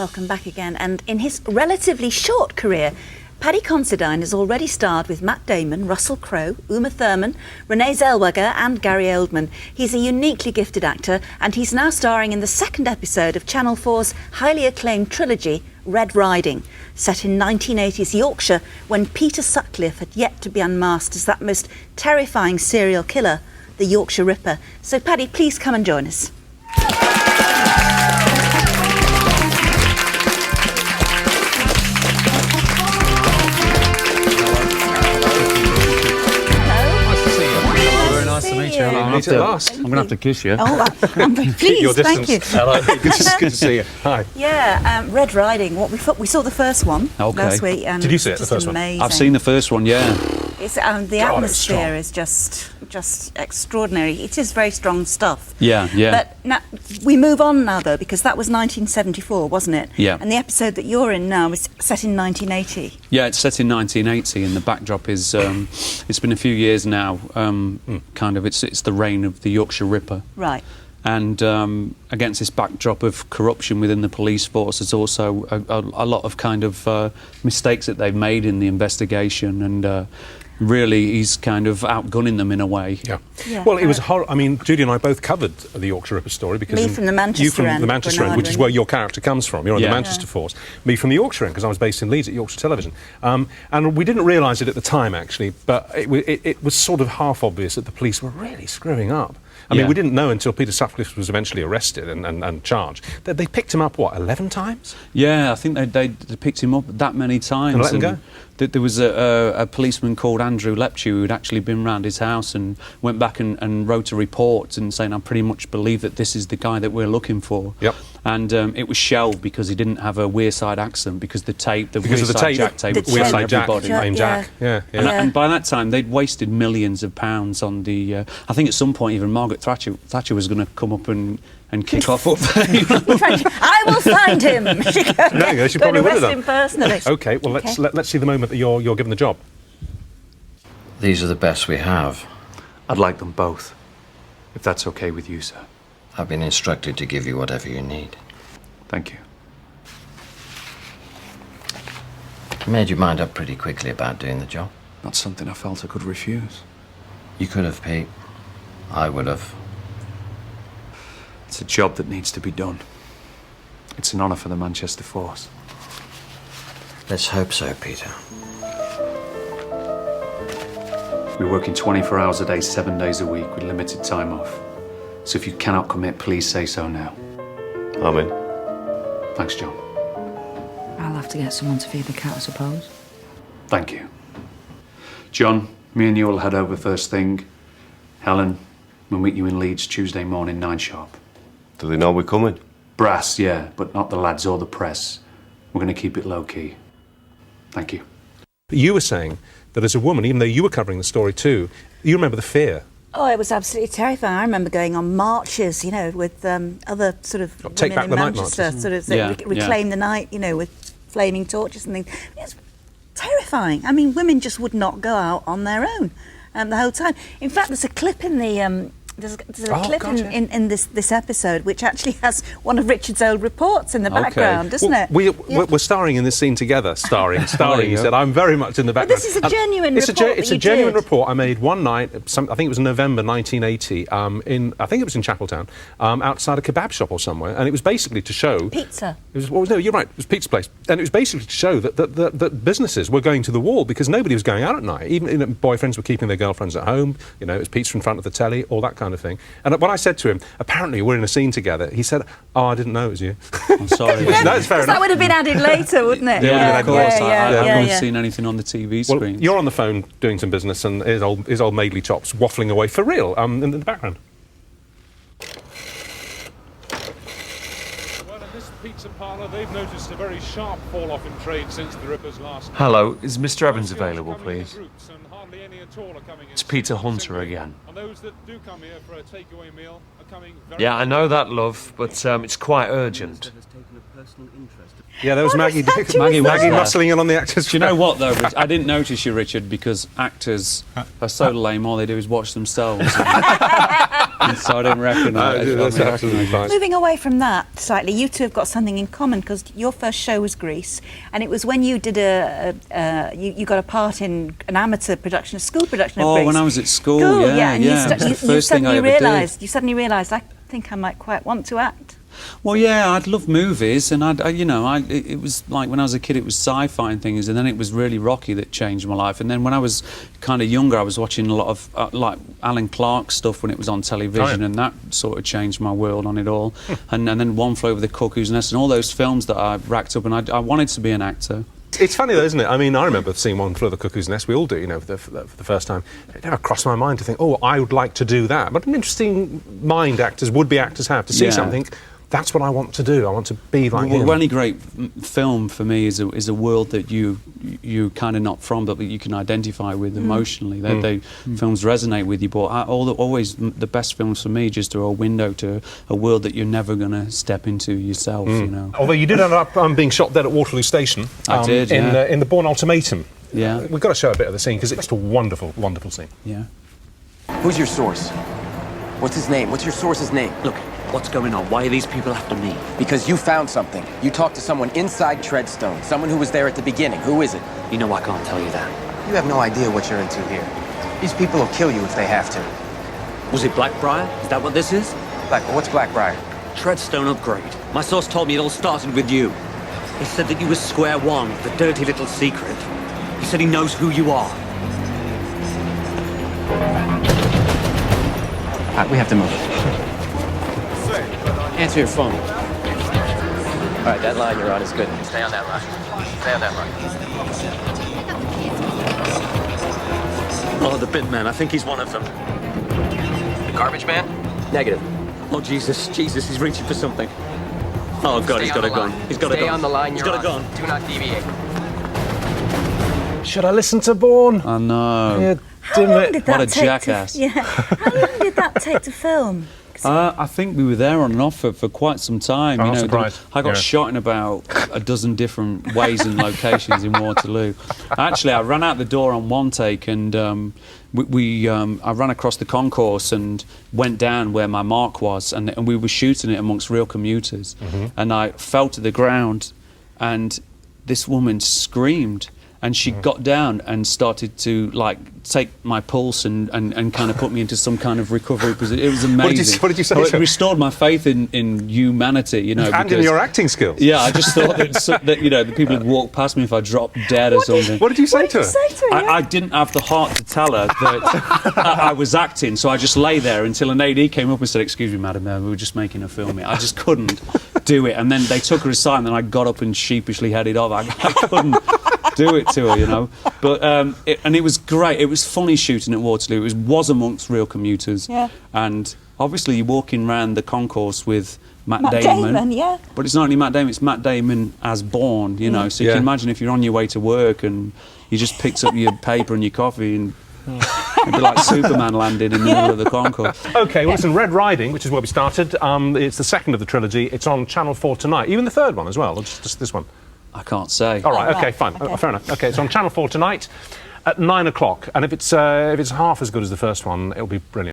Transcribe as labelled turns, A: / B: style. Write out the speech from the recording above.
A: Welcome back again. And in his relatively short career, Paddy Considine has already starred with Matt Damon, Russell Crowe, Uma Thurman, Renee Zellweger and Gary Oldman. He's a uniquely gifted actor, and he's now starring in the second episode of Channel 4's highly acclaimed trilogy, Red Riding, set in 1980s Yorkshire when Peter Sutcliffe had yet to be unmasked as that most terrifying serial killer, the Yorkshire Ripper. So Paddy, please come and join us.
B: I'm going to have to kiss you.
A: Oh, I'm very pleased, thank you.
B: Hello, good to see you. Hi.
A: Yeah, Red Riding. We saw the first one last week. And
B: did you see it, the first
A: amazing.
B: one? I've seen the first one, yeah.
A: It's, the atmosphere is just extraordinary. It is very strong stuff.
B: Yeah.
A: But now, we move on now, though, because that was 1974, wasn't it?
B: Yeah.
A: And the episode that you're in now is set in 1980.
B: Yeah, it's set in 1980, and the backdrop is, it's been a few years now, kind of, it's the reign of the Yorkshire Ripper.
A: Right.
B: And against this backdrop of corruption within the police force, there's also a lot of kind of mistakes that they've made in the investigation, and really he's kind of outgunning them in a way.
C: Yeah. Well, it was I mean, Judy and I both covered the Yorkshire Ripper story because
A: me from the Manchester
C: you from
A: end,
C: the Manchester end, which is where your character comes from. You're on the Manchester force. Me from the Yorkshire end because I was based in Leeds at Yorkshire Television. And we didn't realise it at the time actually, but it was sort of half obvious that the police were really screwing up. I mean, we didn't know until Peter Sutcliffe was eventually arrested and charged. They picked him up, what, 11 times?
B: Yeah, I think they picked him up that many times.
C: And let him go?
B: There was a policeman called Andrew Lepchew who'd actually been round his house and went back and wrote a report and saying, I pretty much believe that this is the guy that we're looking for.
C: Yep.
B: And it was shelved because he didn't have a Wearside accent, because the Wearside Jack tape was
C: Wearside Jack,
B: everybody.
C: Jack. Yeah.
B: And by that time, they'd wasted millions of pounds on the... I think at some point even Margaret Thatcher was going to come up and kick off up there.
A: I will find him.
C: She probably would have done.
A: Him personally.
C: OK, well, let's see the moment that you're given the job.
D: These are the best we have.
E: I'd like them both, if that's OK with you, sir.
D: I've been instructed to give you whatever you need.
E: Thank you.
D: You made your mind up pretty quickly about doing the job.
E: Not something I felt I could refuse.
D: You could have, Pete. I would have.
E: It's a job that needs to be done. It's an honour for the Manchester force.
D: Let's hope so, Peter.
E: We're working 24 hours a day, 7 days a week, with limited time off. So if you cannot commit, please say so now.
C: I'm in.
E: Thanks, John.
F: I'll have to get someone to feed the cat, I suppose.
E: Thank you. John, me and you will head over first thing. Helen, we'll meet you in Leeds Tuesday morning, 9 sharp.
G: Do they know we're coming?
E: Brass, yeah, but not the lads or the press. We're going to keep it low-key. Thank you.
C: You were saying that as a woman, even though you were covering the story too, you remember the fear.
A: Oh, it was absolutely terrifying. I remember going on marches, you know, with other sort of
C: Take
A: women
C: Back
A: in
C: the Night
A: Manchester,
C: marches.
A: sort of reclaim the night, you know, with flaming torches and things. It's terrifying. I mean, women just would not go out on their own the whole time. In fact, there's a clip in the there's a clip in this episode which actually has one of Richard's old reports in the background, doesn't it?
C: We're starring in this scene together. Starring. He said, I'm very much in the background.
A: But this is a genuine report.
C: It's a genuine report I made one night. I think it was November 1980. I think it was in Chapeltown, outside a kebab shop or somewhere, and it was basically to show
A: pizza.
C: No, you're right. It was Pizza Place, and it was basically to show that businesses were going to the wall because nobody was going out at night. Even boyfriends were keeping their girlfriends at home. You know, it was pizza in front of the telly, all that kind of thing. And when I said to him, apparently we're in a scene together, he said, "Oh, I didn't know it was you."
B: I'm sorry.
C: No, it's fair enough.
A: That would have been added later, wouldn't it?
B: Yeah, of course. I haven't seen anything on the TV screen.
C: Well, you're on the phone doing some business, and his old Maidley Chops waffling away for real in the background.
H: Well, in this pizza parlour, they've noticed a very sharp fall-off in trade since the Rippers last...
E: Hello, is Mr. Evans available, please? It's Peter Hunter again.
H: And those that do come here for a takeaway meal are coming very...
E: Yeah, I know that, love, but it's quite urgent.
C: Yeah, there was Maggie muscling in on the actors.
B: Do you know what, though, I didn't notice you, Richard, because actors are so lame, all they do is watch themselves. so I didn't recognise.
C: That's absolutely fine.
A: Moving away from that slightly, you two have got something in common because your first show was Grease, and it was when you did you got a part in an amateur production, a school production of Grease.
B: Oh, when I was at school,
A: yeah. And
B: yeah.
A: you suddenly realised, I think I might quite want to act.
B: Well, yeah, I'd love movies, and it was like when I was a kid, it was sci-fi and things, and then it was really Rocky that changed my life. And then when I was kind of younger, I was watching a lot of like Alan Clark stuff when it was on television, and that sort of changed my world on it all. and then One Flew Over the Cuckoo's Nest, and all those films that I racked up, and I wanted to be an actor.
C: It's funny though, isn't it? I mean, I remember seeing One Flew Over the Cuckoo's Nest. We all do, for the first time. It never crossed my mind to think, oh, I would like to do that. But an interesting mind actors, would-be actors have to see something. That's what I want to do. I want to be like him.
B: Well, any great film for me is a world that you kind of not from, but that you can identify with emotionally. Films resonate with you, but always the best films for me just are a window to a world that you're never going to step into yourself.
C: Although you did end up being shot dead at Waterloo Station.
B: I did,
C: in the Bourne Ultimatum.
B: Yeah,
C: we've got to show a bit of the scene because it's just a wonderful, wonderful scene.
B: Yeah.
G: Who's your source? What's his name? What's your source's name?
I: Look, what's going on? Why are these people after me?
G: Because you found something. You talked to someone inside Treadstone, someone who was there at the beginning. Who is it?
I: You know I can't tell you that.
G: You have no idea what you're into here. These people will kill you if they have to.
I: Was it Blackbriar? Is that what this is?
G: What's Blackbriar?
I: Treadstone upgrade. My source told me it all started with you. He said that you were square one, the dirty little secret. He said he knows who you are.
G: We have to move. Answer your phone. All right, that line you're on is good. Stay on that line. Stay on that line.
I: Oh, the bit man. I think he's one of them.
G: The garbage man? Negative.
I: Oh, Jesus, he's reaching for something. Oh, God, he's got a gun. He's got a gun.
G: Stay on the line
I: He's
G: you're
I: got a
G: on.
I: gun.
G: Do not deviate.
C: Should I listen to Bourne?
B: I know.
C: Yeah,
A: How long did that
B: What a
A: take
B: jackass.
A: How long did that take to film?
B: I think we were there on and off for quite some time.
C: I'm not surprised.
B: I got shot in about a dozen different ways and locations in Waterloo. Actually, I ran out the door on one take, and I ran across the concourse and went down where my mark was, and we were shooting it amongst real commuters. And I fell to the ground, and this woman screamed. And she got down and started to take my pulse and kind of put me into some kind of recovery position. It was amazing.
C: What did you say?
B: It restored my faith in humanity,
C: And in your acting skills.
B: Yeah, I just thought that the people would walk past me if I dropped dead or something.
C: What did you say to her?
B: I didn't have the heart to tell her that I was acting, so I just lay there until an AD came up and said, "Excuse me, madam, we were just making a film here." I just couldn't do it, and then they took her aside, and then I got up and sheepishly headed off. I couldn't do it to her, But it was great. It was funny shooting at Waterloo. It was amongst real commuters.
A: Yeah.
B: And obviously you're walking around the concourse with Matt
A: Damon.
B: But it's not only Matt Damon, it's Matt Damon as Bourne, So you can imagine if you're on your way to work and you just picked up your paper and your coffee and it'd be like Superman landing in the middle of the concourse.
C: OK, well, listen, Red Riding, which is where we started, it's the second of the trilogy. It's on Channel 4 tonight. Even the third one as well, or just this one?
B: I can't say.
C: All right, OK, fine.
A: Okay.
C: Fair enough. OK, it's on Channel 4 tonight at 9 o'clock. And if it's half as good as the first one, it'll be brilliant.